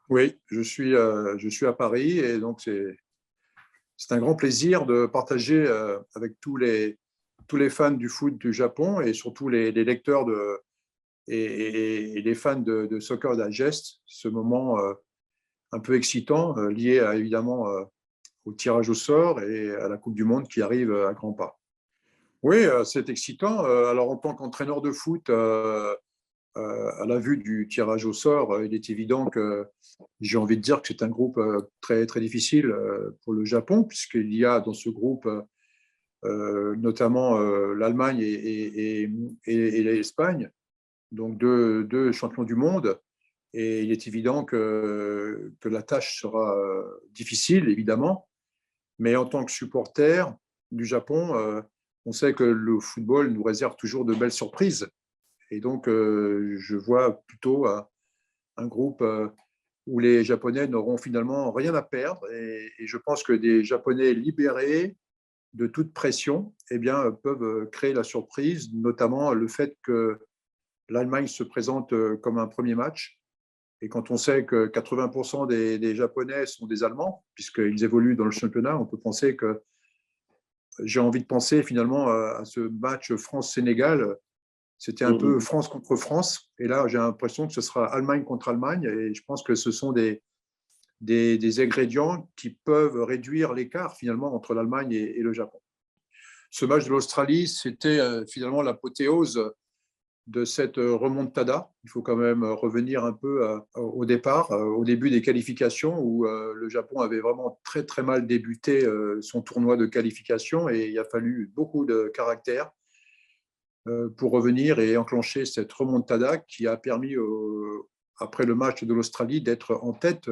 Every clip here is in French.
Oui, je suis à Paris et donc c'est un grand plaisir de partager avec tous les fans du foot du Japon et surtout les lecteurs et les fans de Soccer Digest ce moment un peu excitant lié évidemment au tirage au sort et à la Coupe du Monde qui arrive à grands pas. Oui, c'est excitant. Alors en tant qu'entraîneur de foot, à la vue du tirage au sort, il est évident que j'ai envie de dire que c'est un groupe très, très difficile pour le Japon, puisqu'il y a dans ce groupe notamment l'Allemagne et l'Espagne, donc deux champions du monde. Et il est évident que la tâche sera difficile, évidemment. Mais en tant que supporter du Japon, on sait que le football nous réserve toujours de belles surprises. Et donc, je vois plutôt un groupe où les Japonais n'auront finalement rien à perdre. Et je pense que des Japonais libérés de toute pression eh bien, peuvent créer la surprise, notamment le fait que l'Allemagne se présente comme un premier match. Et quand on sait que 80% des Japonais sont des Allemands, puisqu'ils évoluent dans le championnat, on peut penser que j'ai envie de penser finalement à ce match France-Sénégal. C'était un peu France contre France. Et là, j'ai l'impression que ce sera Allemagne contre Allemagne. Et je pense que ce sont des ingrédients qui peuvent réduire l'écart finalement entre l'Allemagne et le Japon. Ce match de l'Australie, c'était finalement l'apothéose de cette remontada. Il faut quand même revenir un peu au départ, au début des qualifications, où le Japon avait vraiment très très mal débuté son tournoi de qualification et il a fallu beaucoup de caractère pour revenir et enclencher cette remontada qui a permis, après le match de l'Australie, d'être en tête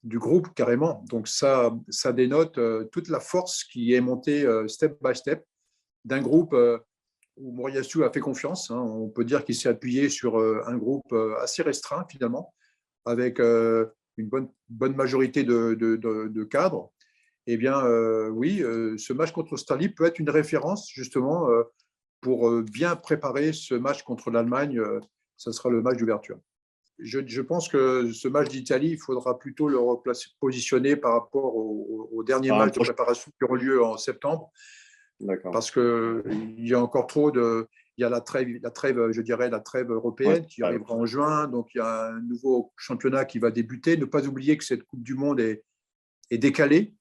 du groupe carrément. Donc ça dénote toute la force qui est montée step by step d'un groupe où Moriyasu a fait confiance. Hein. On peut dire qu'il s'est appuyé sur un groupe assez restreint finalement, avec une bonne majorité de cadres. Eh bien, oui, ce match contre l'Australie peut être une référence justement pour bien préparer ce match contre l'Allemagne. Ça sera le match d'ouverture. Je pense que ce match d'Italie, il faudra plutôt le positionner par rapport au dernier match de préparation qui aura lieu en septembre. Parce qu'il y a encore trop de. Il y a la trêve, je dirais, la trêve européenne qui arrivera en juin. Donc, il y a un nouveau championnat qui va débuter. Ne pas oublier que cette Coupe du Monde est décalée.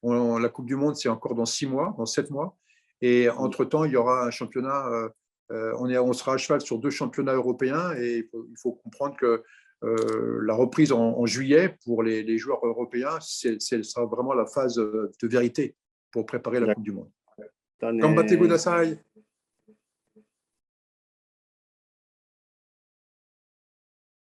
La Coupe du Monde, c'est encore dans 6 mois, dans 7 mois. Et entre-temps, il y aura un championnat. On sera à cheval sur 2 championnats européens. Et il faut comprendre que la reprise en juillet pour les joueurs européens, ce sera vraiment la phase de vérité pour préparer la Coupe du Monde. Gambate kudasai.